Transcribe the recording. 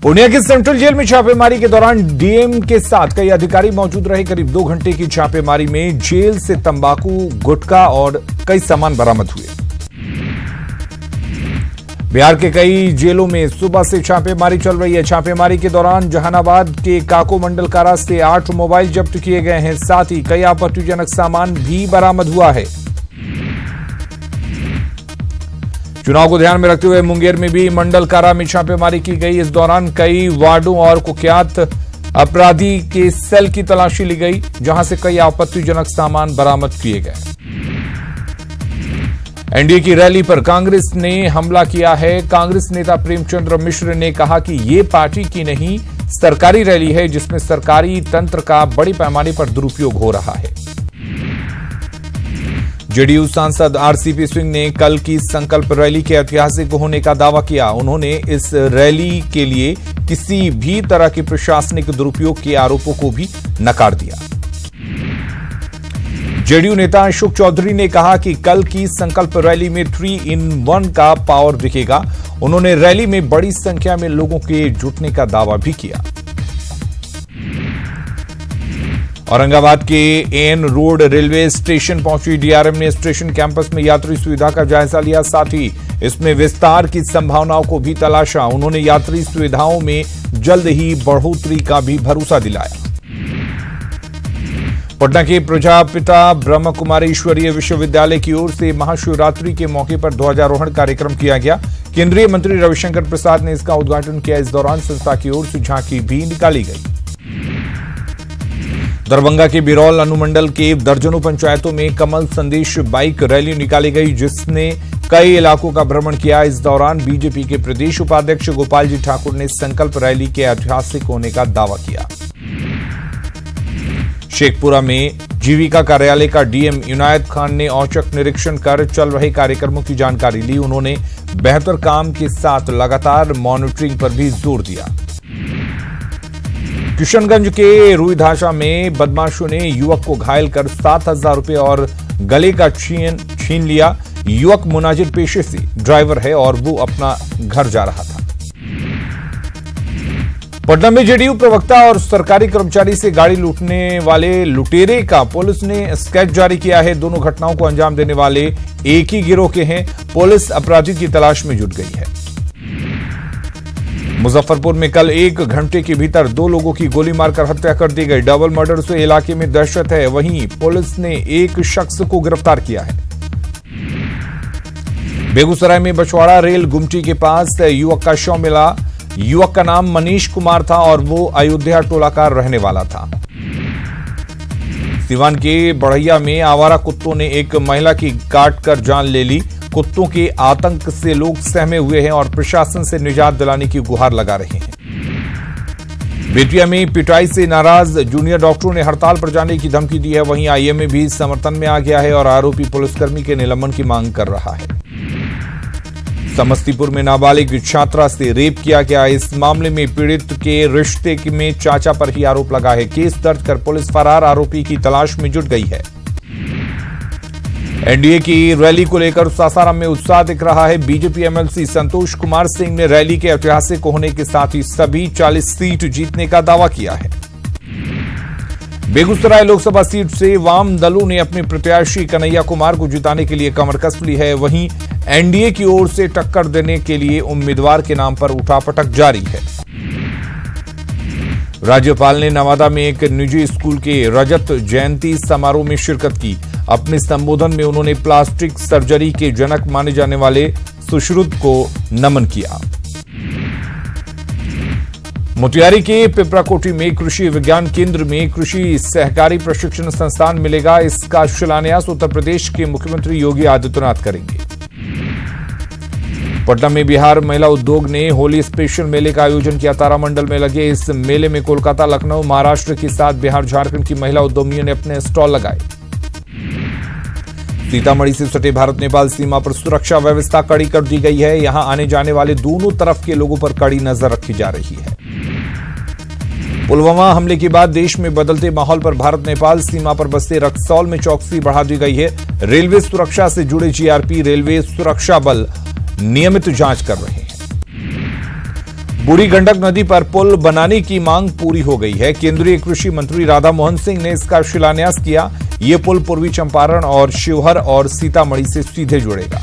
पूर्णिया की central jail में छापेमारी के दौरान डीएम के साथ कई अधिकारी मौजूद रहे। करीब 2 घंटे की छापेमारी में जेल से तंबाकू, गुटखा और कई सामान बरामद हुए। बिहार के कई जेलों में सुबह से छापेमारी चल रही है। छापेमारी के दौरान जहानाबाद के काको मंडल कारा से 8 मोबाइल जब्त किए गए हैं। साथ ही कई आपत्तिजनक सामान भी बरामद हुआ है। चुनाव को ध्यान में रखते हुए मुंगेर में भी मंडल कारा में छापेमारी की गई। इस दौरान कई वार्डों और कुख्यात अपराधी के सेल की तलाशी ली गई, जहां से कई आपत्तिजनक सामान बरामद किए गए। एनडीए की रैली पर कांग्रेस ने हमला किया है। कांग्रेस नेता प्रेमचंद्र मिश्र ने कहा कि ये पार्टी की नहीं, सरकारी रैली है जिसमें सरकारी तंत्र का बड़े पैमाने पर दुरुपयोग हो रहा है। जेडीयू सांसद आरसीपी सिंह ने कल की संकल्प रैली के ऐतिहासिक होने का दावा किया। उन्होंने इस रैली के लिए किसी भी तरह के प्रशासनिक दुरुपयोग के आरोपों को भी नकार दिया। जेडीयू नेता अशोक चौधरी ने कहा कि कल की संकल्प रैली में 3-in-1 का पावर दिखेगा। उन्होंने रैली में बड़ी संख्या में लोगों के जुटने का दावा भी किया। औरंगाबाद के एन रोड रेलवे स्टेशन पहुंची डीआरएम ने स्टेशन कैंपस में यात्री सुविधा का जायजा लिया। साथ ही इसमें विस्तार की संभावनाओं को भी तलाशा। उन्होंने यात्री सुविधाओं में जल्द ही बढ़ोतरी का भी भरोसा दिलाया। पटना के प्रजापिता ब्रह्म कुमारी ईश्वरीय विश्वविद्यालय की ओर से महाशिवरात्रि के मौके पर ध्वजारोहण कार्यक्रम किया गया। केंद्रीय मंत्री रविशंकर प्रसाद ने इसका उद्घाटन किया। इस दौरान संस्था की ओर से झांकी भी निकाली गई। दरभंगा के बिरौल अनुमंडल के दर्जनों पंचायतों में कमल संदेश बाइक रैली निकाली गई, जिसने कई इलाकों का भ्रमण किया। इस दौरान बीजेपी के प्रदेश उपाध्यक्ष गोपाल जी ठाकुर ने संकल्प रैली के ऐतिहासिक होने का दावा किया। शेखपुरा में जीविका कार्यालय का डीएम इनायत खान ने औचक निरीक्षण कर चल रहे कार्यक्रमों की जानकारी ली। उन्होंने बेहतर काम के साथ लगातार मॉनिटरिंग पर भी जोर दिया। किशनगंज के रुईधासा में बदमाशों ने युवक को घायल कर 7,000 रुपए और गले का छीन लिया। युवक मुनाजिर पेशे से ड्राइवर है और वो अपना घर जा रहा था। पटना में जेडीयू प्रवक्ता और सरकारी कर्मचारी से गाड़ी लूटने वाले लुटेरे का पुलिस ने स्केच जारी किया है। दोनों घटनाओं को अंजाम देने वाले एक ही गिरोह के हैं। पुलिस अपराधी की तलाश में जुट गई है। मुजफ्फरपुर में कल 1 घंटे के भीतर 2 लोगों की गोली मारकर हत्या कर दी गई। डबल मर्डर से इलाके में दहशत है। वहीं पुलिस ने एक शख्स को गिरफ्तार किया है। बेगूसराय में बछवाड़ा रेल गुमटी के पास युवक का शव मिला। युवक का नाम मनीष कुमार था और वो अयोध्या टोला का रहने वाला था। सिवान के बढ़ैया में आवारा कुत्तों ने एक महिला की काटकर जान ले ली। कुत्तों के आतंक से लोग सहमे हुए हैं और प्रशासन से निजात दिलाने की गुहार लगा रहे हैं। बेतिया में पिटाई से नाराज जूनियर डॉक्टरों ने हड़ताल पर जाने की धमकी दी है। वहीं आईएमए भी समर्थन में आ गया है और आरोपी पुलिसकर्मी के निलंबन की मांग कर रहा है। समस्तीपुर में नाबालिग छात्रा से रेप किया गया। इस मामले में पीड़ित के रिश्ते में चाचा पर ही आरोप लगा है। केस दर्ज कर पुलिस फरार आरोपी की तलाश में जुट गई है। एनडीए की रैली को लेकर सासाराम में उत्साह दिख रहा है। बीजेपी एमएलसी संतोष कुमार सिंह ने रैली के ऐतिहासिक होने के साथ ही सभी 40 सीट जीतने का दावा किया है। बेगूसराय लोकसभा सीट से वाम दलों ने अपने प्रत्याशी कन्हैया कुमार को जिताने के लिए कमर कस ली है। वहीं एनडीए की ओर से टक्कर देने के लिए उम्मीदवार के नाम पर उठापटक जारी है। राज्यपाल ने नवादा में एक निजी स्कूल के रजत जयंती समारोह में शिरकत की। अपने संबोधन में उन्होंने प्लास्टिक सर्जरी के जनक माने जाने वाले सुश्रुत को नमन किया। मोतिहारी के पिपराकोटी में कृषि विज्ञान केंद्र में कृषि सहकारी प्रशिक्षण संस्थान मिलेगा। इसका शिलान्यास उत्तर प्रदेश के मुख्यमंत्री योगी आदित्यनाथ करेंगे। पटना में बिहार महिला उद्योग ने होली स्पेशल मेले का आयोजन किया। तारामंडल में लगे इस मेले में कोलकाता, लखनऊ, महाराष्ट्र के साथ बिहार, झारखंड की महिला उद्यमियों ने अपने स्टॉल लगाए। सीतामढ़ी से सटे भारत नेपाल सीमा पर सुरक्षा व्यवस्था कड़ी कर दी गई है। यहां आने जाने वाले दोनों तरफ के लोगों पर कड़ी नजर रखी जा रही है। पुलवामा हमले के बाद देश में बदलते माहौल पर भारत नेपाल सीमा पर बसते रक्सौल में चौकसी बढ़ा दी गई है। रेलवे सुरक्षा से जुड़े जीआरपी, रेलवे सुरक्षा बल नियमित जांच कर रहे हैं। बूढ़ी गंडक नदी पर पुल बनाने की मांग पूरी हो गई है। केंद्रीय कृषि मंत्री राधा मोहन सिंह ने इसका शिलान्यास किया। ये पुल पूर्वी चंपारण और शिवहर और सीतामढ़ी से सीधे जुड़ेगा।